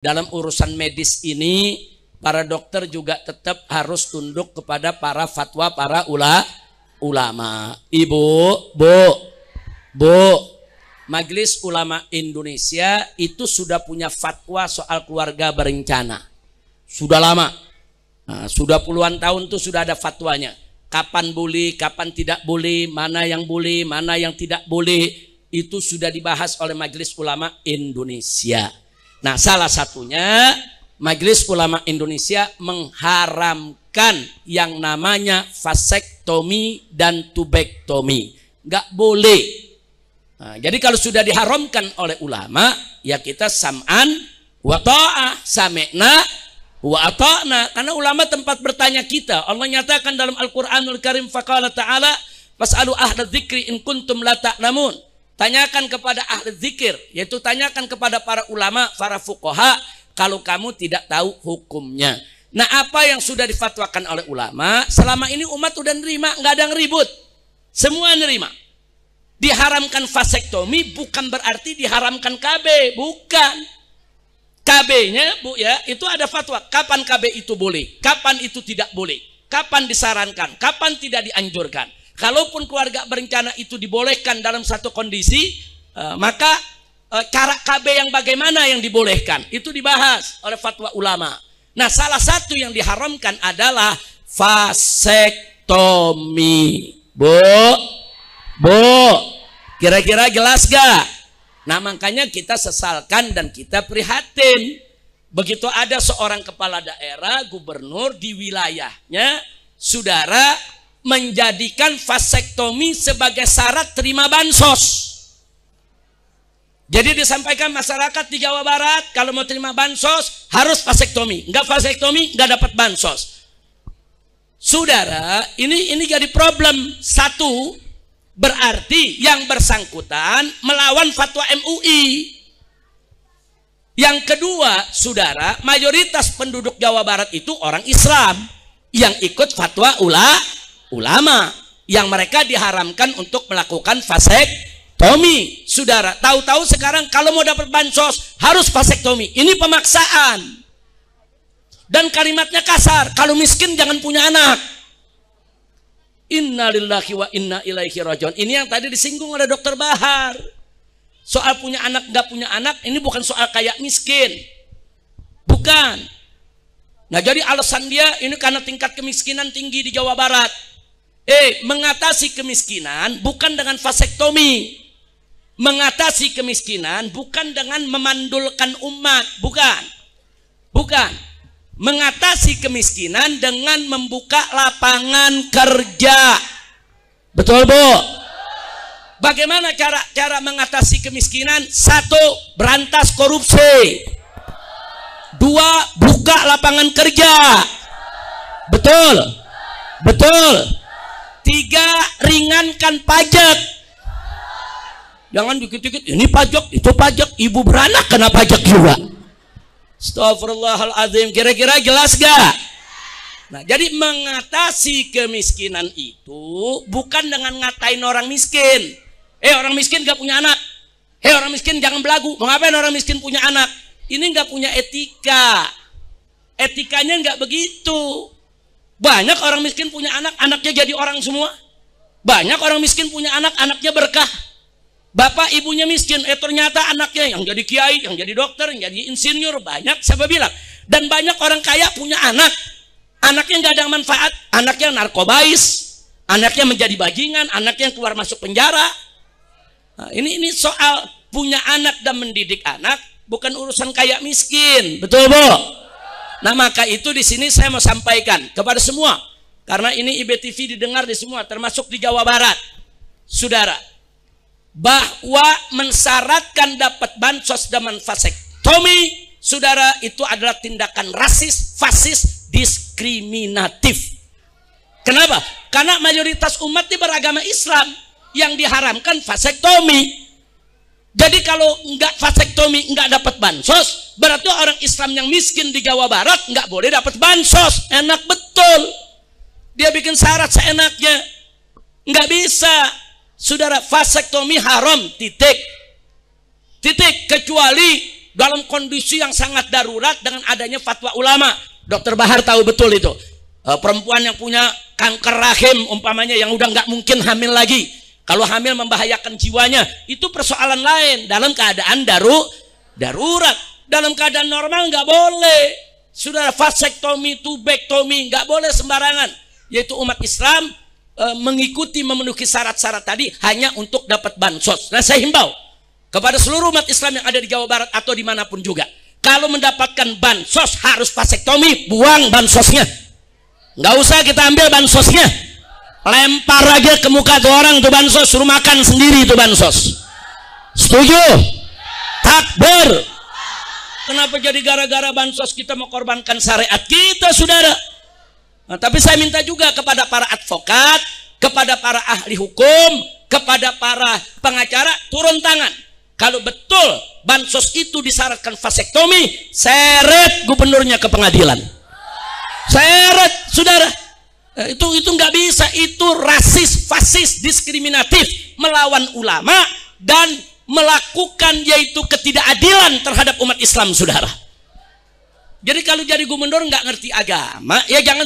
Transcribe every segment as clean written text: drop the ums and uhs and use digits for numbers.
dalam urusan medis ini, para dokter juga tetap harus tunduk kepada para fatwa para ulama. Ibu, Bu, Majelis Ulama Indonesia itu sudah punya fatwa soal keluarga berencana. Sudah lama. Nah, sudah puluhan tahun tuh sudah ada fatwanya. Kapan boleh, kapan tidak boleh, mana yang boleh, mana yang tidak boleh. Itu sudah dibahas oleh Majelis Ulama Indonesia. Nah, salah satunya Majelis Ulama Indonesia mengharamkan yang namanya vasektomi dan tubektomi. Nggak boleh. Nah, jadi kalau sudah diharamkan oleh ulama, ya kita sam'an wa ta'ah, sami'na wa ata'na. Karena ulama tempat bertanya kita. Allah nyatakan dalam Al-Quranul Karim, faqala ta'ala fas'alu ahla dzikri in kuntum la ta'lamun. Tanyakan kepada ahli zikir, yaitu tanyakan kepada para ulama, para fuqaha, kalau kamu tidak tahu hukumnya. Nah, apa yang sudah difatwakan oleh ulama, selama ini umat udah nerima, nggak ada yang ribut. Semua nerima. Diharamkan vasektomi bukan berarti diharamkan KB, bukan. KB-nya, Bu ya, itu ada fatwa. Kapan KB itu boleh, kapan itu tidak boleh, kapan disarankan, kapan tidak dianjurkan. Kalaupun keluarga berencana itu dibolehkan dalam satu kondisi, maka cara KB yang bagaimana yang dibolehkan itu dibahas oleh fatwa ulama. Nah, salah satu yang diharamkan adalah vasektomi. Bu, kira-kira jelas gak? Nah, makanya kita sesalkan dan kita prihatin. Begitu ada seorang kepala daerah, gubernur di wilayahnya, saudara, menjadikan vasektomi sebagai syarat terima bansos. Jadi disampaikan masyarakat di Jawa Barat, kalau mau terima bansos harus vasektomi. Enggak vasektomi, enggak dapat bansos. Saudara, ini jadi problem. Satu, berarti yang bersangkutan melawan fatwa MUI. Yang kedua, saudara, mayoritas penduduk Jawa Barat itu orang Islam yang ikut fatwa ulama yang mereka diharamkan untuk melakukan vasektomi. Saudara, tahu-tahu sekarang kalau mau dapat bansos harus vasektomi. Ini pemaksaan. Dan kalimatnya kasar, kalau miskin jangan punya anak. Innalillahi wa inna ilaihi rajiun. Ini yang tadi disinggung oleh Dokter Bahar. Soal punya anak nggak punya anak, ini bukan soal kayak miskin. Bukan. Nah, jadi alasan dia ini karena tingkat kemiskinan tinggi di Jawa Barat. Mengatasi kemiskinan bukan dengan vasektomi. Mengatasi kemiskinan bukan dengan memandulkan umat, bukan. Mengatasi kemiskinan dengan membuka lapangan kerja. Betul, Bu? Bagaimana cara mengatasi kemiskinan? Satu, berantas korupsi. Dua, buka lapangan kerja. Betul. Tiga, ringankan pajak. Jangan dikit-dikit ini pajak, itu pajak, ibu beranak kena pajak juga. Astagfirullahaladzim. Kira-kira jelas gak? Nah, jadi mengatasi kemiskinan itu bukan dengan ngatain orang miskin. Orang miskin gak punya anak. Orang miskin jangan belagu. Mau ngapain orang miskin punya anak? Ini gak punya etika. Etikanya gak begitu. Banyak orang miskin punya anak, anaknya jadi orang semua. Banyak orang miskin punya anak, anaknya berkah. Bapak ibunya miskin, ternyata anaknya yang jadi kiai, yang jadi dokter, yang jadi insinyur. Banyak, siapa bilang? Dan banyak orang kaya punya anak, anaknya nggak ada manfaat, anaknya narkobais, anaknya menjadi bajingan, anaknya keluar masuk penjara. Nah, ini soal punya anak dan mendidik anak, bukan urusan kaya miskin. Betul, Bu? Nah, maka itu di sini saya mau sampaikan kepada semua, karena ini IBTV didengar di semua, termasuk di Jawa Barat, saudara, bahwa mensyaratkan dapat bansos dengan vasektomi, saudara, itu adalah tindakan rasis, fasis, diskriminatif. Kenapa? Karena mayoritas umat di beragama Islam yang diharamkan vasektomi. Jadi kalau enggak vasektomi enggak dapat bansos, berarti orang Islam yang miskin di Jawa Barat enggak boleh dapat bansos. Enak betul. Dia bikin syarat seenaknya. Enggak bisa. Saudara, vasektomi haram, titik. Kecuali dalam kondisi yang sangat darurat dengan adanya fatwa ulama. Dokter Bahar tahu betul itu. Perempuan yang punya kanker rahim umpamanya yang udah nggak mungkin hamil lagi. Kalau hamil membahayakan jiwanya, itu persoalan lain. Dalam keadaan darurat. Dalam keadaan normal nggak boleh. Sudah vasektomi, tubektomi, nggak boleh sembarangan. Yaitu umat Islam mengikuti memenuhi syarat-syarat tadi hanya untuk dapat bansos. Nah, saya himbau kepada seluruh umat Islam yang ada di Jawa Barat atau dimanapun juga, kalau mendapatkan bansos harus vasektomi, buang bansosnya. Nggak usah kita ambil bansosnya, lempar aja ke muka tuh orang tuh bansos, suruh makan sendiri tuh bansos. Setuju? Takbir. Kenapa jadi gara-gara bansos kita mengorbankan syariat kita, saudara? Nah, tapi saya minta juga kepada para advokat, kepada para ahli hukum, kepada para pengacara, turun tangan. Kalau betul bansos itu disyaratkan vasektomi, seret gubernurnya ke pengadilan. Seret, saudara. Itu nggak bisa, itu rasis, fasis, diskriminatif, melawan ulama dan melakukan yaitu ketidakadilan terhadap umat Islam, saudara. Jadi kalau jadi gubernur nggak ngerti agama, ya jangan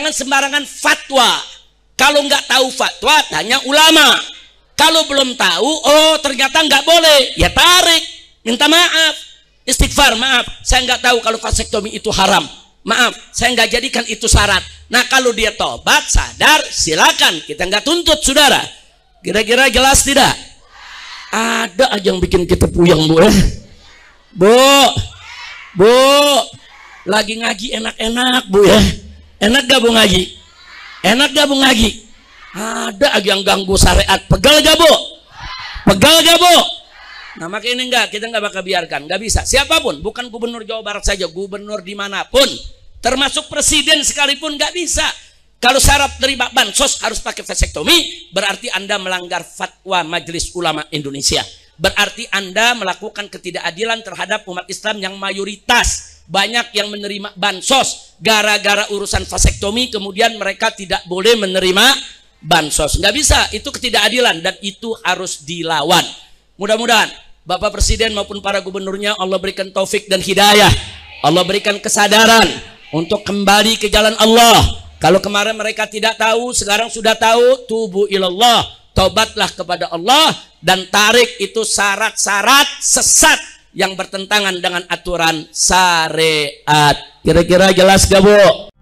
sembarangan fatwa. Kalau nggak tahu fatwa, tanya ulama. Kalau belum tahu, oh ternyata nggak boleh, ya tarik, minta maaf, istighfar, maaf, saya nggak tahu kalau vasektomi itu haram. Maaf, saya nggak jadikan itu syarat. Nah, kalau dia tobat, sadar, silakan. Kita nggak tuntut, saudara. Kira-kira jelas tidak? Ada aja yang bikin kita puyeng, Bu. Bu, lagi ngaji enak-enak, Bu ya. Enak gak Bu ngaji? Enak gak Bu ngaji? Ada aja yang ganggu syariat. Pegal gak Bu? Pegal gak Bu? Nah, makanya ini kita nggak bakal biarkan. Nggak bisa. Siapapun, bukan gubernur Jawa Barat saja, gubernur dimanapun, termasuk presiden sekalipun nggak bisa. Kalau syarat terima bansos harus pakai vasektomi, berarti Anda melanggar fatwa Majelis Ulama Indonesia. Berarti Anda melakukan ketidakadilan terhadap umat Islam yang mayoritas. Banyak yang menerima bansos gara-gara urusan vasektomi, kemudian mereka tidak boleh menerima bansos. Nggak bisa, itu ketidakadilan dan itu harus dilawan. Mudah-mudahan Bapak Presiden maupun para gubernurnya Allah berikan taufik dan hidayah. Allah berikan kesadaran untuk kembali ke jalan Allah. Kalau kemarin mereka tidak tahu, sekarang sudah tahu, tubu ilallah, taubatlah kepada Allah dan tarik itu syarat-syarat sesat yang bertentangan dengan aturan syariat. Kira-kira jelas gak Bu?